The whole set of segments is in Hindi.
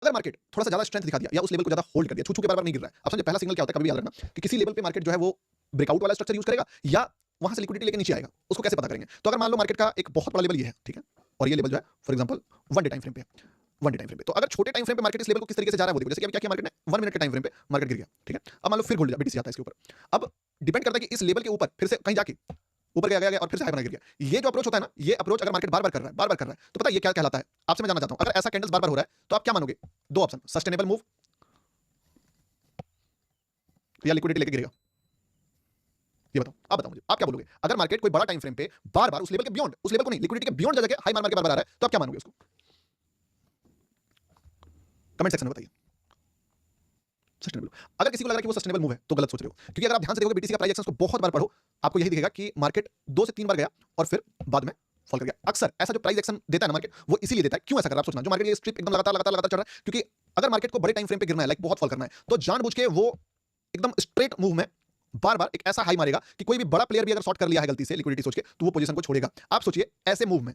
अगर मार्केट थोड़ा सा ज्यादा स्ट्रेंथ दिखा दिया या उस लेवल को ज्यादा होल्ड कर दिया, छू के बार बार नहीं गिर रहा है, अब समझे पहला सिग्नल क्या होता है, कभी भी याद रखना कि किसी लेवल पे मार्केट जो है वो ब्रेकआउट वाला स्ट्रक्चर यूज करेगा या वहां से लिक्विडिटी लेके नीचे आएगा, उसको कैसे पता करेंगे? तो अगर मान लो मार्केट का एक बहुत बड़ा लेवल ये है, ठीक है, और ये लेवल जो है for example one day time frame पे है, वन डे टाइम फ्रेम पे, तो अगर छोटे टाइम फ्रेम पे मार्केट इस लेवल को किस तरीके से जा रहा है वो देखो, जैसे कि अभी क्या किया मार्केट ने 1 मिनट के टाइम फ्रेम पे मार्केट गिर गया, ठीक है, अब मान लो फिर गोल्ड बीटीसी आता है इसके ऊपर, अब डिपेंड करता है कि इस लेवल के ऊपर फिर से कहीं जाके ऊपर गया और फिर से हाई बना गिर गया। ये जो अप्रोच होता है ना, ये अप्रोच अगर मार्केट बार-बार कर रहा है, बार-बार कर रहा है, तो पता है ये क्या कहलाता है? आपसे मैं जानना चाहता हूं, अगर ऐसा कैंडल्स बार-बार हो रहा है, तो आप क्या मानोगे? दो ऑप्शन, सस्टेनेबल मूव या लिक्विडिटी लेके गिरेगा। ये बताओ, आप बताओ मुझे, आप क्या बोलोगे? अगर मार्केट कोई बड़ा टाइम फ्रेम पे बार-बार उस लेवल के बियॉन्ड, उस लेवल को नहीं, लिक्विडिटी के बियॉन्ड जाके हाई मार के बार-बार आ रहा है, तो आप क्या मानोगे उसको? कमेंट सेक्शन में बताइए। सस्टेनेबल। अगर किसी को लग रहा है कि वो सस्टेनेबल मूव है, तो गलत सोच रहे हो, क्योंकि अगर आप ध्यान से देखोगे बीटीसी का प्राइस एक्शंस को बहुत बार पढ़ो, आपको यही दिखेगा कि मार्केट 2 से 3 बार गया और फिर बाद में फॉल कर गया। अक्सर ऐसा जो प्राइस एक्शन देता है ना मार्केट, वो इसीलिए देता है। क्यों ऐसा कर रहा है आप सोचना, जो मार्केट ये स्ट्रिप एकदम लगातार चल रहा है, क्योंकि अगर मार्केट को बड़े टाइम फ्रेम पे गिरना है, लाइक बहुत फॉल करना है, तो जानबूझ के वो एकदम स्ट्रेट मूव में बार-बार एक ऐसा हाई मारेगा कि कोई भी बड़ा प्लेयर भी अगर शॉर्ट कर लिया है गलती से लिक्विडिटी सोच के, तो वो पोजीशन को छोड़ेगा। आप सोचिए ऐसे मूव में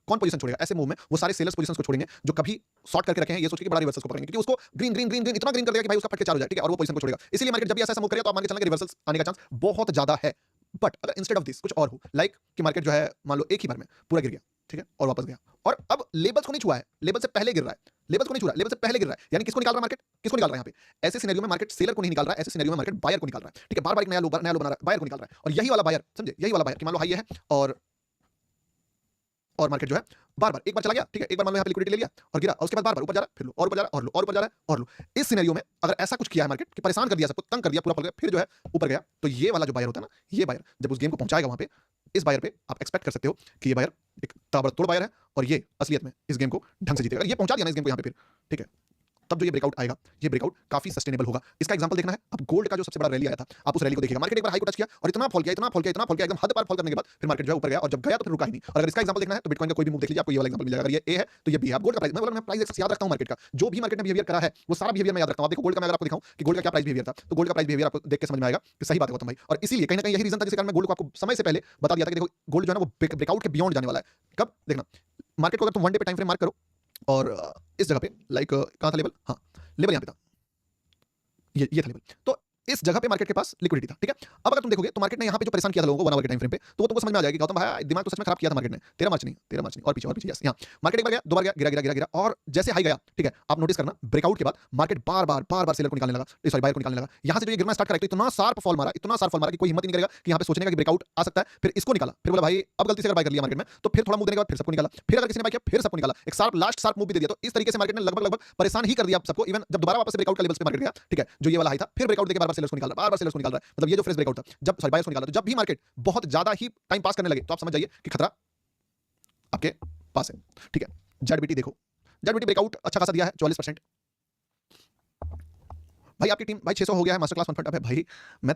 कौन पोजीशन छोड़ेगा? ऐसे मूव में वो सारे सेलर्स पोजीशंस को छोड़ेंगे जो कभी शॉर्ट करके रखे हैं, ये सोच के बड़ा रिवर्सल्स को पकड़ेंगे, क्योंकि उसको ग्रीन इतना ग्रीन कर देगा कि भाई उसका फट के 4 हो जाए, ठीक है, और वो पोजीशन को छोड़ेगा। इसलिए मार्केट जब भी ऐसा मूव करेगा तो आप मान के चलना कि रिवर्सल्स आने का चांस बहुत ज्यादा है। बट अगर इंस्टेड ऑफ दिस कुछ और हो, लाइक कि मार्केट जो है मान लो एक ही बार में पूरा गिर गया, ठीक है, और वापस गया, और अब लेवल्स को नहीं छुआ है, लेवल से पहले गिर रहा है, लेवल्स को नहीं छू रहा है, लेवल से पहले गिर रहा है, यानी किसको निकाल रहा है मार्केट? किसको निकाल रहा है यहाँ पे? ऐसे सिनेरियो में मार्केट सेलर को नहीं निकाल रहा है, ऐसे सिनेरियो में मार्केट बायर को निकाल रहा है, ठीक है, बार-बार एक नया लो बना रहा है, बायर को निकाल रहा है, और यही वाला बायर, समझे, यही वाला बायर कि मान लो हाई है और मार्केट जो है बार-बार एक बार चला गया, ठीक है, एक बार मान लो यहाँ पे लिक्विडिटी ले लिया और गिरा, और उसके बाद बार-बार ऊपर जा रहा है, फिर लो और ऊपर जा रहा है और लो और ऊपर जा रहा है और लो। इस सिनेरियो में अगर ऐसा कुछ किया है मार्केट कि परेशान कर दिया, सबको तंग कर दिया, पूरा फल गया, फिर जो है ऊपर गया, तो ये वाला जो बायर होता है ना, ये बायर जब उस गेम को पहुंचाएगा वहां पे, इस बायर पे आप एक्सपेक्ट कर सकते हो कि ये बायर एक ताबड़तोड़ बायर है और ये असलियत में इस गेम को ढंग से जीतेगा। ये पहुंचा दिया ना इस गेम को यहाँ पे फिर, ठीक है, तब जो ये ब्रेकआउट आएगा, ये ब्रेकआउट काफी सस्टेनेबल होगा। इसका एग्जांपल देखना है, अब गोल्ड का जो सबसे बड़ा रैली आया था, आप उस रैली को देखिएगा, मार्केट एक बार हाई को टच किया और इतना फॉल किया, एकदम हद पार फॉल करने के बाद फिर मार्केट जो है ऊपर गया, और जब गया तो फिर रुका ही नहीं। और अगर इसका एग्जांपल देखना है तो बिटकॉइन का कोई भी मूव देख लीजिए, आपको ये वाला एग्जांपल मिल जाएगा। अगर ये ए है तो ये बी है। आप गोल्ड का प्राइस, मैं बोला मैं प्राइस एक्सेस याद रखता हूं मार्केट का, जो भी मार्केट ने बिहेवियर करा है वो सारा बिहेवियर मैं याद रखता हूं। आप देखो गोल्ड का मैं अगर आपको दिखाऊं कि गोल्ड का क्या प्राइस बिहेवियर था, तो गोल्ड का प्राइस बिहेवियर आपको देख के समझ में आएगा कि सही बात है गौतम भाई। और इसीलिए कहीं ना कहीं यही रीजन था जिसके कारण मैं गोल्ड को आपको समय से पहले बता दिया था कि देखो गोल्ड जो है ना वो ब्रेकआउट के बियॉन्ड जाने वाला है। कब देखना, मार्केट को अगर तुम वन डे पे टाइम फ्रेम मार्क करो और इस जगह पे लाइक कहां था लेवल, हाँ लेवल यहां पे था, ये था लेवल, तो इस जगह पे मार्केट के पास लिक्विडिटी था, ठीक है। अब अगर तुम देखोगे तो मार्केट ने यहाँ पे जो परेशान किया था लोगों को 1 आवर के टाइम फ्रेम पे, तो वो तुमको समझ में आ जाएगा कि गौतम भाई दिमाग तो सच में खराब किया था मार्केट ने। 13 मार्च नहीं और पीछे यस, यहाँ मार्केट एक बार गया, दो बार गया, गिरा और जैसे हाई गया, ठीक है, आप नोटिस करना ब्रेकआउट के बाद मार्केट बार-बार सेलर को निकालने लगा, सॉरी बायर को निकालने लगा। यहाँ से जो ये गिरना स्टार्ट करा, तो इतना शार्प फॉल मारा कि कोई हिम्मत ही नहीं करेगा कि यहाँ पे सोचने का कि ब्रेकआउट आ सकता है। फिर इसको निकाला, फिर बोला भाई अब गलती से अगर बाय कर लिया मार्केट में, तो फिर थोड़ा मूव देने के बाद फिर सबको निकाला, फिर अगर किसी ने बाय किया फिर सबको निकाला, एक लास्ट शार्प मूव भी दे दिया। तो इस तरीके से मार्केट ने लगभग परेशान ही कर दिया सबको। इवन जब दोबारा वापस ब्रेकआउट का लेवल्स पे मार्केट गया, ठीक है, जो ये वाला हाई था, फिर ब्रेकआउट देके बार-बार सेलर्स को निकाल रहा है, मतलब ये जो फ्रेश ब्रेकआउट था, जब सॉरी बायर्स को निकाला, तो जब भी मार्केट बहुत ज्यादा ही टाइम पास करने लगे तो आप समझ जाइए कि खतरा आपके पास है, ठीक है। जेडबीटी देखो, जेडबीटी ब्रेकआउट अच्छा खासा दिया है 44%। भाई आपकी टीम भाई 600 हो गया है, मास्टर क्लास 1 अब है भाई, मैं